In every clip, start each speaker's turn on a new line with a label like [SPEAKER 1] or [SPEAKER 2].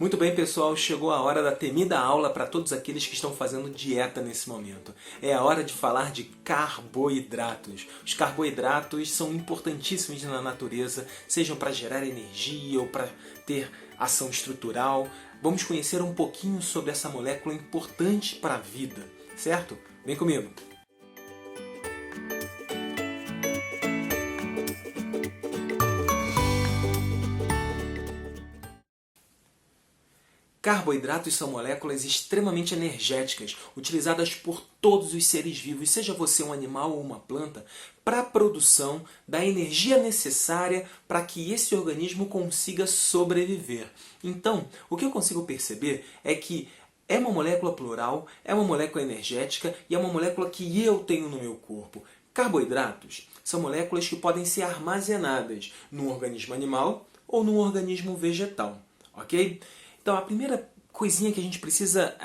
[SPEAKER 1] Muito bem, pessoal, chegou a hora da temida aula para todos aqueles que estão fazendo dieta nesse momento. É a hora de falar de carboidratos. Os carboidratos são importantíssimos na natureza, sejam para gerar energia ou para ter ação estrutural. Vamos conhecer um pouquinho sobre essa molécula importante para a vida, certo? Vem comigo! Carboidratos são moléculas extremamente energéticas, utilizadas por todos os seres vivos, seja você um animal ou uma planta, para a produção da energia necessária para que esse organismo consiga sobreviver. Então, o que eu consigo perceber é que é uma molécula plural, é uma molécula energética e é uma molécula que eu tenho no meu corpo. Carboidratos são moléculas que podem ser armazenadas num organismo animal ou num organismo vegetal, ok? Então, a primeira coisinha que a gente precisa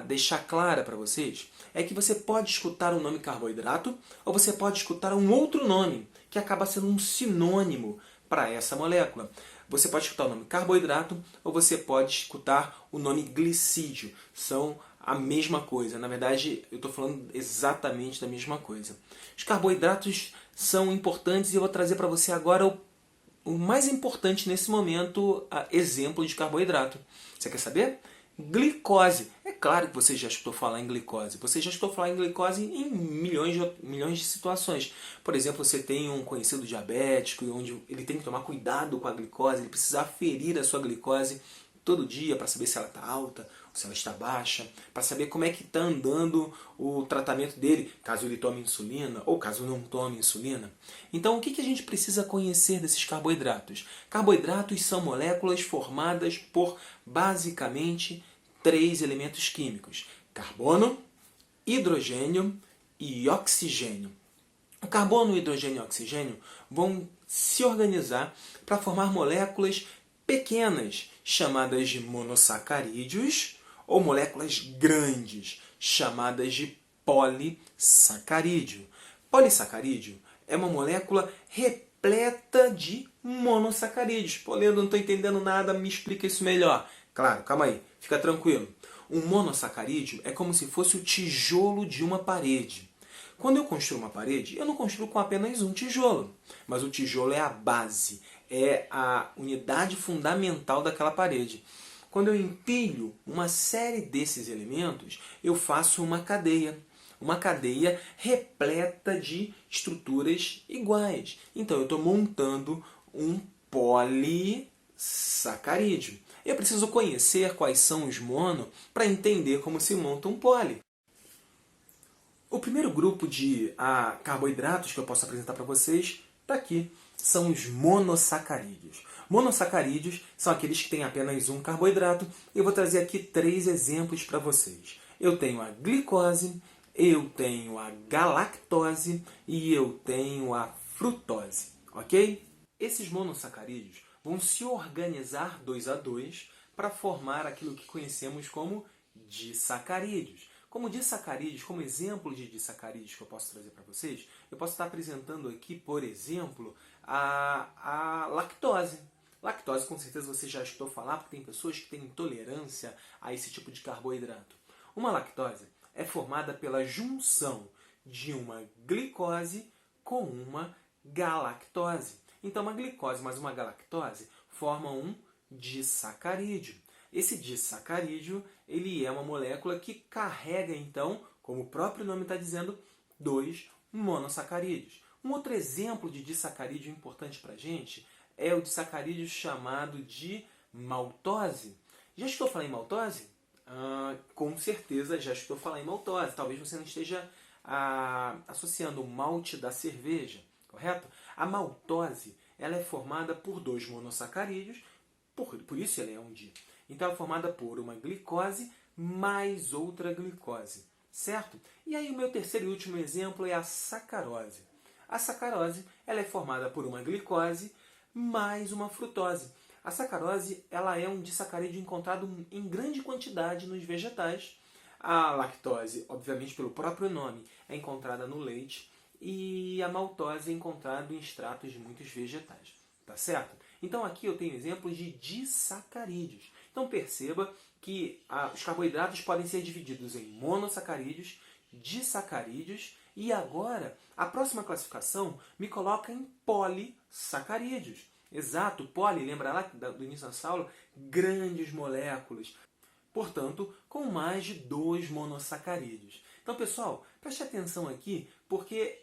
[SPEAKER 1] deixar clara para vocês é que você pode escutar o nome carboidrato ou você pode escutar um outro nome, que acaba sendo um sinônimo para essa molécula. Você pode escutar o nome carboidrato ou você pode escutar o nome glicídio. São a mesma coisa. Na verdade, eu estou falando exatamente da mesma coisa. Os carboidratos são importantes e eu vou trazer para você agora o mais importante nesse momento, exemplo de carboidrato. Você quer saber? Glicose. É claro que você já escutou falar em glicose. Você já escutou falar em glicose em milhões de situações. Por exemplo, você tem um conhecido diabético, onde ele tem que tomar cuidado com a glicose, ele precisa aferir a sua glicose todo dia para saber se ela está alta ou se ela está baixa, para saber como é que está andando o tratamento dele, caso ele tome insulina ou caso não tome insulina. Então, o que a gente precisa conhecer desses carboidratos? Carboidratos são moléculas formadas por, basicamente, 3 elementos químicos: carbono, hidrogênio e oxigênio. O carbono, o hidrogênio e o oxigênio vão se organizar para formar moléculas pequenas, chamadas de monossacarídeos, ou moléculas grandes, chamadas de polissacarídeo. Polissacarídeo é uma molécula repleta de monossacarídeos. Pô, Leandro, não estou entendendo nada, me explica isso melhor. Claro, calma aí, fica tranquilo. Um monossacarídeo é como se fosse o tijolo de uma parede. Quando eu construo uma parede, eu não construo com apenas um tijolo, mas o tijolo é a base, é a unidade fundamental daquela parede. Quando eu empilho uma série desses elementos, eu faço uma cadeia repleta de estruturas iguais. Então eu estou montando um polissacarídeo. Eu preciso conhecer quais são os mono para entender como se monta um poli. O primeiro grupo de carboidratos que eu posso apresentar para vocês está aqui. São os monossacarídeos. Monossacarídeos são aqueles que têm apenas um carboidrato. Eu vou trazer aqui 3 exemplos para vocês. Eu tenho a glicose, eu tenho a galactose e eu tenho a frutose. Ok? Esses monossacarídeos vão se organizar 2 a 2 para formar aquilo que conhecemos como disacarídeos. Como disacarídeos, como exemplo de disacarídeos que eu posso trazer para vocês, eu posso estar apresentando aqui, por exemplo, a lactose. Lactose, com certeza você já escutou falar, porque tem pessoas que têm intolerância a esse tipo de carboidrato. Uma lactose é formada pela junção de uma glicose com uma galactose. Então, uma glicose mais uma galactose formam um disacarídeo. Esse disacarídeo ele é uma molécula que carrega, então, como o próprio nome está dizendo, 2 monossacarídeos. Um outro exemplo de disacarídeo importante para a gente é o disacarídeo chamado de maltose. Já escutou falar em maltose? Com certeza já escutou falar em maltose. Talvez você não esteja associando o malte da cerveja, correto? A maltose ela é formada por 2 monossacarídeos, por isso ela é um di. Então ela é formada por uma glicose mais outra glicose, certo? E aí o meu terceiro e último exemplo é a sacarose. A sacarose ela é formada por uma glicose mais uma frutose. A sacarose ela é um disacarídeo encontrado em grande quantidade nos vegetais. A lactose, obviamente pelo próprio nome, é encontrada no leite. E a maltose é encontrada em extratos de muitos vegetais. Tá certo? Então aqui eu tenho exemplos de disacarídeos. Então perceba que os carboidratos podem ser divididos em monossacarídeos, disacarídeos e agora a próxima classificação me coloca em polissacarídeos. Exato, poli, lembra lá do início da aula? Grandes moléculas. Portanto, com mais de 2 monossacarídeos. Então, pessoal, preste atenção aqui, porque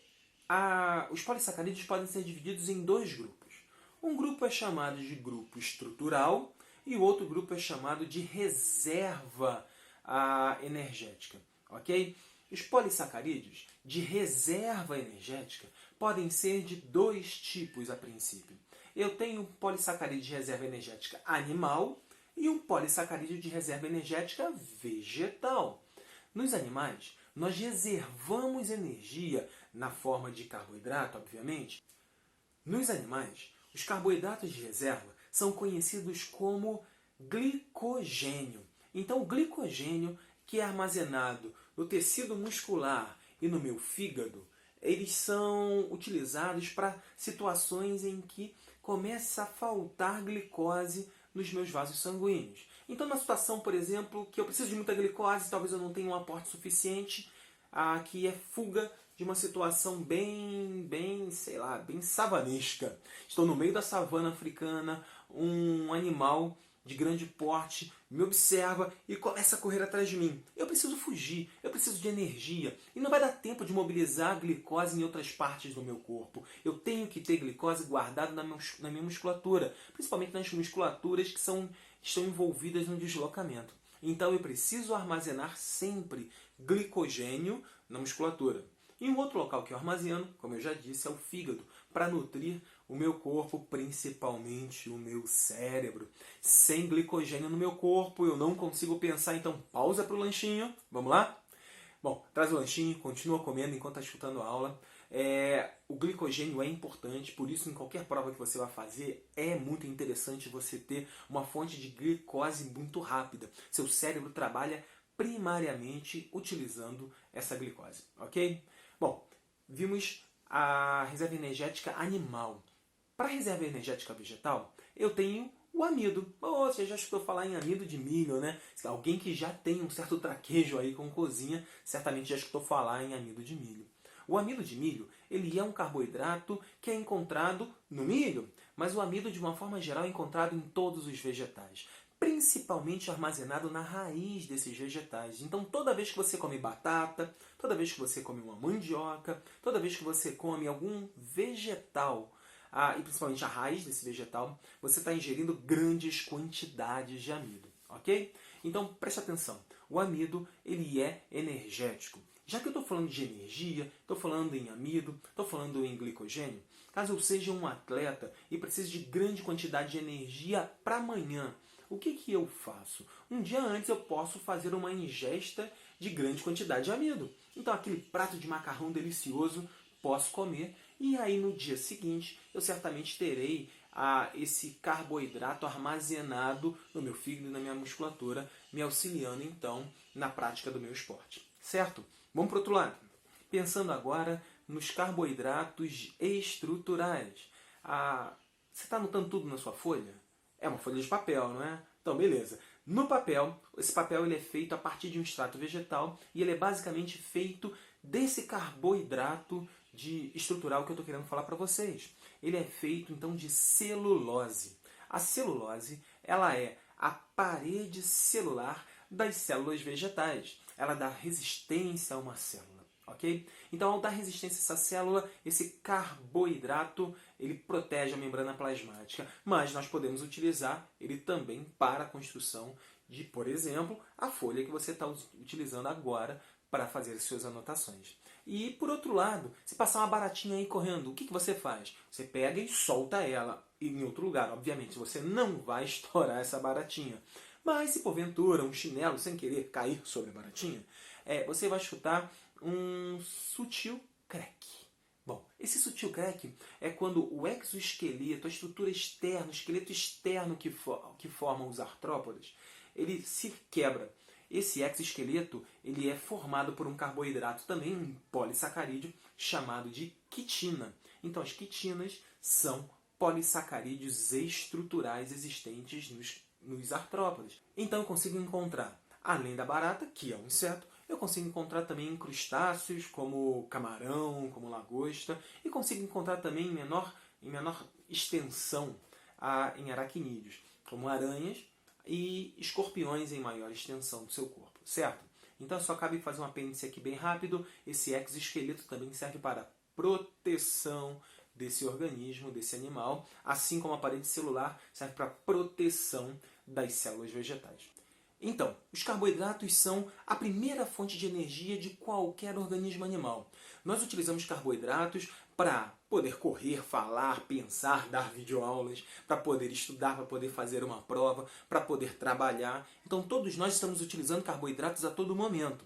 [SPEAKER 1] os polissacarídeos podem ser divididos em 2 grupos. Um grupo é chamado de grupo estrutural e o outro grupo é chamado de reserva energética. Ok? Os polissacarídeos de reserva energética podem ser de 2 tipos a princípio. Eu tenho um polissacarídeo de reserva energética animal e um polissacarídeo de reserva energética vegetal. Nos animais, nós reservamos energia na forma de carboidrato, obviamente. Nos animais, os carboidratos de reserva são conhecidos como glicogênio. Então, o glicogênio, que é armazenado no tecido muscular e no meu fígado, eles são utilizados para situações em que começa a faltar glicose nos meus vasos sanguíneos. Então, numa situação, por exemplo, que eu preciso de muita glicose, talvez eu não tenha um aporte suficiente, que é fuga de uma situação bem savanesca. Estou no meio da savana africana, um animal de grande porte me observa e começa a correr atrás de mim. Eu preciso fugir, eu preciso de energia. E não vai dar tempo de mobilizar a glicose em outras partes do meu corpo. Eu tenho que ter glicose guardada na minha musculatura, principalmente nas musculaturas que estão envolvidas no deslocamento. Então eu preciso armazenar sempre glicogênio na musculatura. E um outro local que eu armazeno, como eu já disse, é o fígado, para nutrir o meu corpo, principalmente o meu cérebro. Sem glicogênio no meu corpo, eu não consigo pensar, então pausa para o lanchinho. Vamos lá? Bom, traz o lanchinho, continua comendo enquanto está escutando a aula. O glicogênio é importante, por isso em qualquer prova que você vai fazer, é muito interessante você ter uma fonte de glicose muito rápida. Seu cérebro trabalha primariamente utilizando essa glicose, ok? Bom, vimos a reserva energética animal. Para a reserva energética vegetal, eu tenho o amido. Você já escutou falar em amido de milho, né? Alguém que já tem um certo traquejo aí com cozinha, certamente já escutou falar em amido de milho. O amido de milho, ele é um carboidrato que é encontrado no milho, mas o amido, de uma forma geral, é encontrado em todos os vegetais, principalmente armazenado na raiz desses vegetais. Então, toda vez que você come batata, toda vez que você come uma mandioca, toda vez que você come algum vegetal, e principalmente a raiz desse vegetal, você está ingerindo grandes quantidades de amido, ok? Então, preste atenção. O amido, ele é energético. Já que eu estou falando de energia, estou falando em amido, estou falando em glicogênio, caso eu seja um atleta e precise de grande quantidade de energia para amanhã, o que eu faço? Um dia antes eu posso fazer uma ingesta de grande quantidade de amido. Então aquele prato de macarrão delicioso posso comer e aí no dia seguinte eu certamente terei esse carboidrato armazenado no meu fígado e na minha musculatura, me auxiliando então na prática do meu esporte. Certo? Vamos para o outro lado. Pensando agora nos carboidratos estruturais. Você está anotando tudo na sua folha? É uma folha de papel, não é? Então, beleza. No papel, esse papel ele é feito a partir de um extrato vegetal e ele é basicamente feito desse carboidrato estrutural que eu estou querendo falar para vocês. Ele é feito, então, de celulose. A celulose, ela é a parede celular das células vegetais. Ela dá resistência a uma célula. Okay? Então, ao dar resistência a essa célula, esse carboidrato ele protege a membrana plasmática, mas nós podemos utilizar ele também para a construção de, por exemplo, a folha que você está utilizando agora para fazer as suas anotações. E, por outro lado, se passar uma baratinha aí correndo, o que você faz? Você pega e solta ela em outro lugar. Obviamente, você não vai estourar essa baratinha. Mas se porventura um chinelo sem querer cair sobre a baratinha, você vai escutar um sutil crack. Bom, esse sutil crack é quando o exoesqueleto, a estrutura externa, o esqueleto externo que forma os artrópodes, ele se quebra. Esse exoesqueleto ele é formado por um carboidrato, também um polissacarídeo, chamado de quitina. Então as quitinas são polissacarídeos estruturais existentes nos artrópodes. Então eu consigo encontrar, além da barata, que é um inseto, eu consigo encontrar também crustáceos, como camarão, como lagosta, e consigo encontrar também em menor extensão em aracnídeos, como aranhas e escorpiões em maior extensão do seu corpo, certo? Então só cabe fazer um apêndice aqui bem rápido. Esse exoesqueleto também serve para proteção desse organismo, desse animal, assim como a parede celular serve para proteção das células vegetais. Então, os carboidratos são a primeira fonte de energia de qualquer organismo animal. Nós utilizamos carboidratos para poder correr, falar, pensar, dar videoaulas, para poder estudar, para poder fazer uma prova, para poder trabalhar. Então todos nós estamos utilizando carboidratos a todo momento,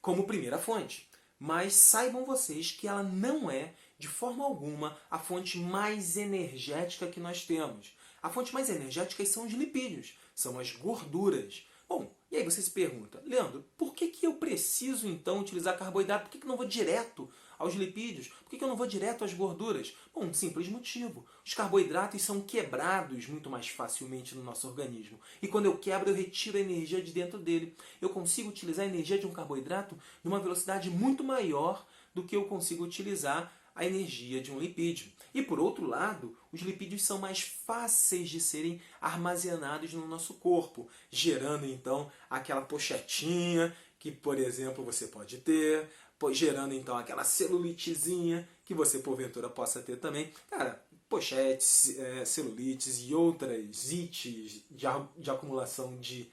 [SPEAKER 1] como primeira fonte. Mas saibam vocês que ela não é, de forma alguma, a fonte mais energética que nós temos. A fonte mais energética são os lipídios, são as gorduras. Bom, e aí você se pergunta, Leandro, por que eu preciso então utilizar carboidrato? Por que eu não vou direto aos lipídios? Por que eu não vou direto às gorduras? Bom, um simples motivo. Os carboidratos são quebrados muito mais facilmente no nosso organismo. E quando eu quebro, eu retiro a energia de dentro dele. Eu consigo utilizar a energia de um carboidrato numa velocidade muito maior do que eu consigo utilizar a energia de um lipídio. E por outro lado, os lipídios são mais fáceis de serem armazenados no nosso corpo, gerando então aquela pochetinha que, por exemplo, você pode ter, gerando então aquela celulitezinha que você porventura possa ter também. Cara, pochetes, celulites e outras ites de acumulação de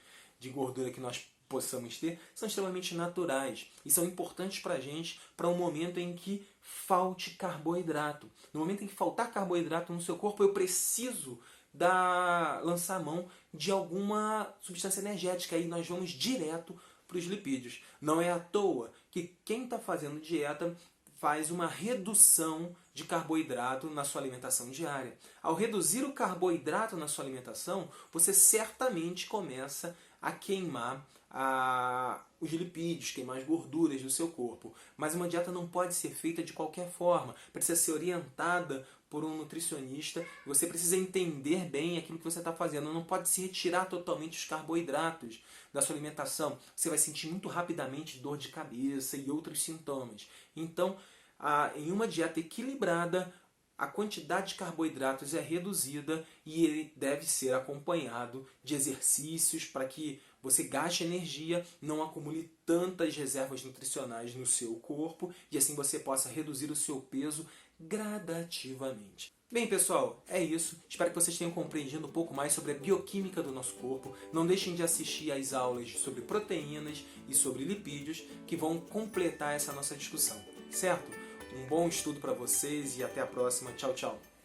[SPEAKER 1] gordura que nós possamos ter, são extremamente naturais e são importantes para a gente para um momento em que falte carboidrato. No momento em que faltar carboidrato no seu corpo, eu preciso lançar mão de alguma substância energética. Aí nós vamos direto para os lipídios. Não é à toa que quem está fazendo dieta faz uma redução de carboidrato na sua alimentação diária. Ao reduzir o carboidrato na sua alimentação, você certamente começa a queimar os lipídios, queimar as gorduras do seu corpo. Mas uma dieta não pode ser feita de qualquer forma. Precisa ser orientada por um nutricionista. Você precisa entender bem aquilo que você está fazendo. Não pode se retirar totalmente os carboidratos da sua alimentação. Você vai sentir muito rapidamente dor de cabeça e outros sintomas. Então, em uma dieta equilibrada, a quantidade de carboidratos é reduzida e ele deve ser acompanhado de exercícios para que você gaste energia, não acumule tantas reservas nutricionais no seu corpo e assim você possa reduzir o seu peso gradativamente. Bem, pessoal, é isso. Espero que vocês tenham compreendido um pouco mais sobre a bioquímica do nosso corpo. Não deixem de assistir às aulas sobre proteínas e sobre lipídios que vão completar essa nossa discussão, certo? Um bom estudo para vocês e até a próxima. Tchau, tchau!